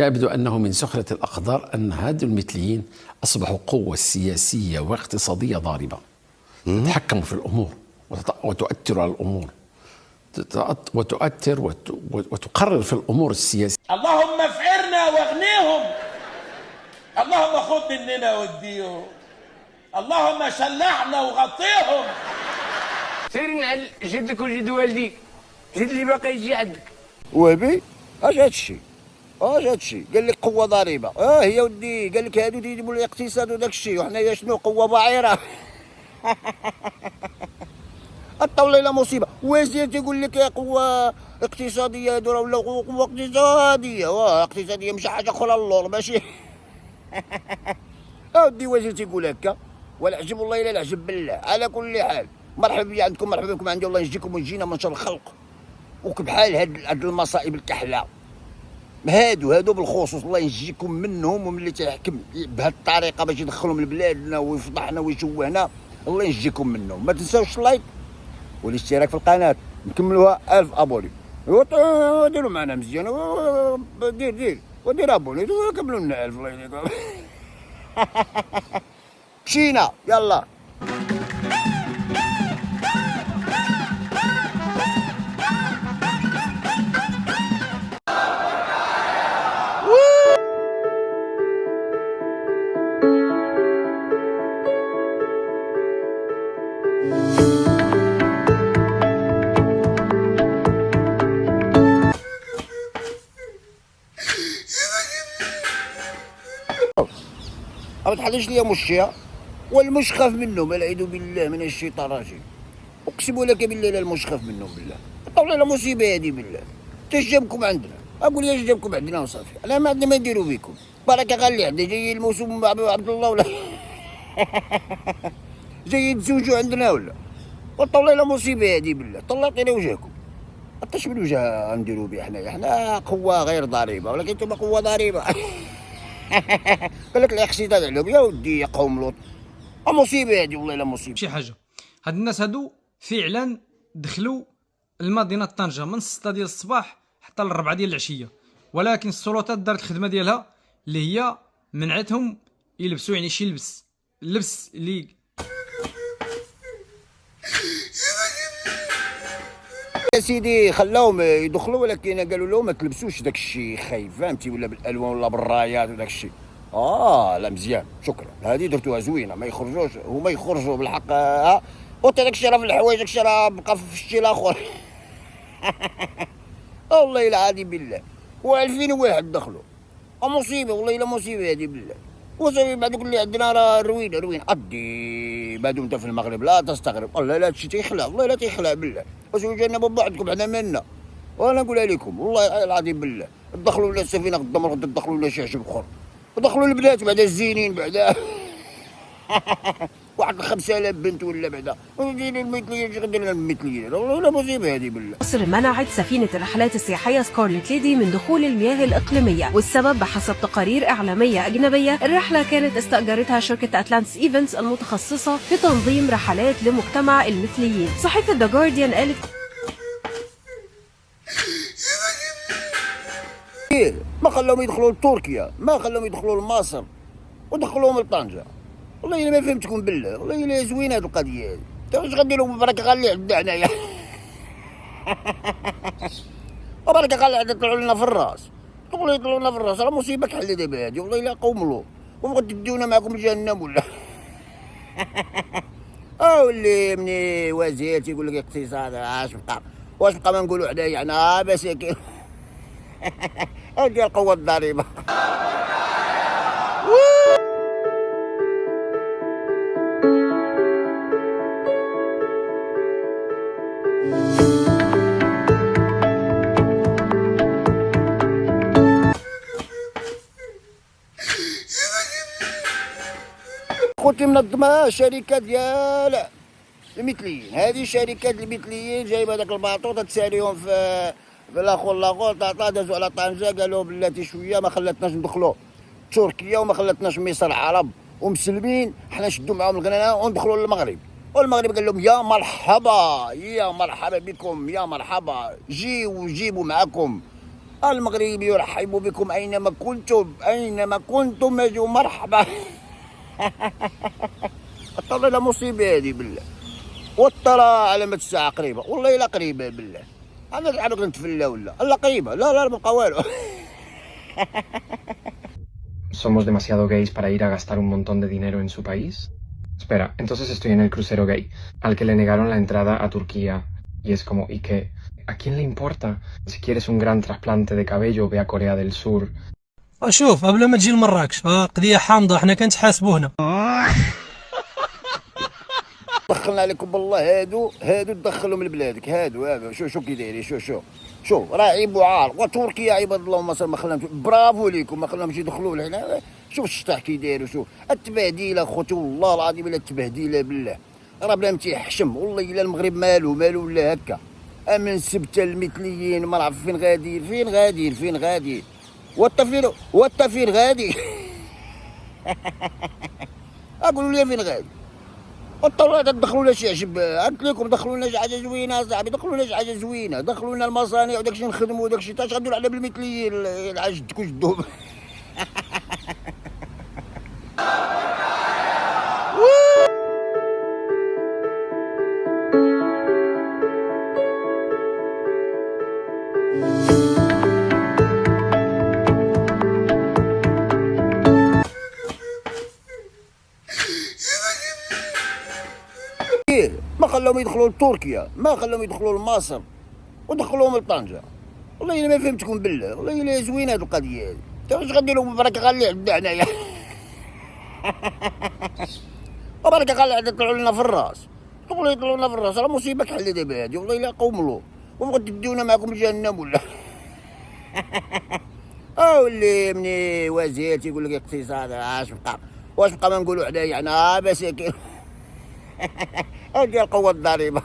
يبدو أنه من سخرة الأقدار أن هذو المثليين أصبحوا قوة سياسية واقتصادية ضاربة، تتحكم في الأمور وتؤثر على الأمور، وتؤثر وتقرر في الأمور السياسية. اللهم افعرنا واغنيهم، اللهم خذ مننا واديهم، اللهم شلعنا وغطيهم. سير نعل جدك وجد والديك، جد اللي باقي يجي عندك. وهبي اش هادشي؟ اش هادشي؟ قال لك قوه ضريبه، هي ودي قال لك هادو يجيبوا الاقتصاد وداك الشيء، وحنايا شنو؟ قوه بعيره. الطاوله الى مصيبه، وزير تيقول لك قوه اقتصاديه، هادو راه ولاو قوه اقتصاديه، اقتصاديه ماشي حاجه اخرى اللور ماشي. اودي وزير تيقول هكا، والعجب والله الا العجب بالله. على كل حال مرحبا بي عندكم، مرحبا بكم عندي، الله يجيكم ويجينا من شر الخلق وكبحال هاد المصائب الكحله. هادو بالخصوص الله ينجيكم منهم، ومن اللي تيحكم بهاد الطريقه باش يدخلهم لبلادنا ويفضحنا ويشوهنا، الله ينجيكم منهم. ما تنساوش اللايك والاشتراك في القناه، نكملوها 1000 ابوني، وديروا معنا مزيان، دير ودير ابوني، كملوا لنا 1000 الله يهديكم. مشينا يلا. ما تحلش ليا مشيها والمش خاف منهم، والعياذ بالله من الشيطان الرجيم. اقسم لك بالله لا المش خاف منهم بالله. طلع لا مصيبه هذه بالله. تجمكم عندنا، اقول يا جابكم عندنا وصافي، انا ما عندنا ما نديروا بكم. بركه غالي عندنا، جاي الموسم مع عبد الله ولا جاي تزوجوا عندنا ولا؟ وطلع لا مصيبه هذه بالله. طلعتينا وجهكم، حتى من وجه نديروا به حنا قوه غير ضريبه، ولكن انتم قوه ضريبه. قال لك الاقتصاد عليهم يا ودي يا قوم لوط، مصيبه هذه والله لا مصيبه. شي حاجه هاد الناس هادو فعلا دخلوا المدينه طنجه من 6 ديال الصباح حتى ل 4 ديال العشيه، ولكن السلطات دارت الخدمه ديالها اللي هي منعتهم يلبسوا يعني شي اللبس اللي يا سيدي خلاهم يدخلوا، ولكن قالوا لهم ما تلبسوش داك الشيء خايب، فهمتي، ولا بالالوان ولا بالرايات وداك الشيء. لا مزيان شكرا، هذه درتوها زوينه، ما يخرجوش هما يخرجوا بالحق. وانت داك الشيء راه في الحوايج، داك الشيء راه بقى في الشيء الاخر. والله العظيم بالله، و2000 واحد دخلوا، مصيبه والله الا مصيبه هذه بالله. وصافي بعدوك اللي عندنا راه روين ادي بعدو انت في المغرب لا تستغرب، والله لا هادشي تيخلع، والله لا تيخلع بالله. وزوجنا بابا عندكم حنا مالنا، وانا نقولها لكم والله العظيم بالله. تدخلوا ولا السفينه قدام غدا، تدخلوا ولا شي عجب اخر، ودخلوا البنات بعدا الزينين بعدا. واحد 5000 بنت ولا بعدا، وديروا المثليين، اش غدير لنا المثليين؟ والله لا مصيبه هذه بالله. مصر منعت سفينة الرحلات السياحية سكارلت ليدي من دخول المياه الإقليمية، والسبب بحسب تقارير إعلامية أجنبية الرحلة كانت استأجرتها شركة أتلانتس إيفنتس المتخصصة في تنظيم رحلات لمجتمع المثليين. صحيفة ذا جارديان قالت ما خلوهم يدخلوا لتركيا، ما خلوهم يدخلوا لمصر، ودخلوهم لطنجة. والله الا ما فهمتكم بالله، والله الا زوينه هذه القضيه هذه. انت واش غديروا بركه غالي عندنا حنايا؟ وبركه غالي عندنا طلعوا لنا في الراس، تقولوا يطلعوا لنا في الراس، راه مصيبه كحل دابا هذه، والله الا قوم لو، وبغيتوا تديونا معكم لجهنم ولا؟ واللي مني وزير تيقول لك اقتصاد، واش بقى ما نقولوا حنايا حنا مساكين. ديال القوه الضريبه. قلت منظمه شركه ديال المثليين، هذه شركه المثليين جايبه داك الباطو تتساليهم في لاخور طاطا، دازوا على طنجه قالوا بلاتي شويه ما خلاتناش ندخلوا تركيا وما خلاتناش مصر عرب ومسلمين، حنا شدوا معاهم الغنانه وندخلوا للمغرب. والمغرب قال لهم يا مرحبا، يا مرحبا بكم، يا مرحبا، جيبوا معاكم المغرب يرحب بكم اينما كنتم، اينما كنتم اجوا مرحبا. والله لا مصيبه هذه بالله. والترى علامة الساعة قريبة، والله لا قريبة بالله. أنا نلعب نتفلى ولا لا قريبة، لا بقى والو. ¿Somos demasiado gays para ir a gastar un montón de dinero en su país? Espera, entonces estoy en el crucero gay, al que le negaron la entrada a Turquía. Y es como, ¿y qué? ¿A quién le importa? Si quieres un gran trasplante de cabello, ve a Corea del Sur. شوف قبل ما تجي لمراكش قضية حامضة احنا كنتحاسبوا هنا. دخلنا عليكم بالله هادو تدخلهم لبلادك، هادو شو كي دايرين، شو راه عيب وعار. وتركيا عباد الله ما خلاهم، برافو ليكم ما خلاهمش يدخلوا لهنا. شوف الشطح كي داير وشوف التبهديله خوتي، والله العظيم الا التبهديله بالله راه بلا متيحشم. والله الا المغرب مالو ولا هكا. من سبت المثليين ما نعرف فين غاديين وانت فين غادي. اقولوا لي فين غادي. والطلعة تدخلوا لنا شي عجب، قلت لكم دخلوا لنا شي حاجه زوينه صاحبي، دخلوا لنا المصانع وداكشي نخدموا وداكشي. تاش غنديروا على بالمثليين العجدك وجدهم. ما خلوهم يدخلوا لتركيا، ما خلوهم يدخلوا لمصر، ودخلوهم لطنجة. والله الا ما فهمتكم بالله، والله الا زوينه هذه القضيه هذه. انت واش غنديروا ببركه غالي عندنا هنايا؟ وبركه غالي عاد يطلعوا لنا في الراس، يطلعوا لنا في الراس. راه مصيبه كحل دابا هذه، والله الا قوم لو وبغيتوا تديونا معكم جهنم ولا. واللي مني وزير تيقول لك اقتصاد، واش بقى ما نقولوا حدايا حنا مساكين. هذه القوه الضريبه.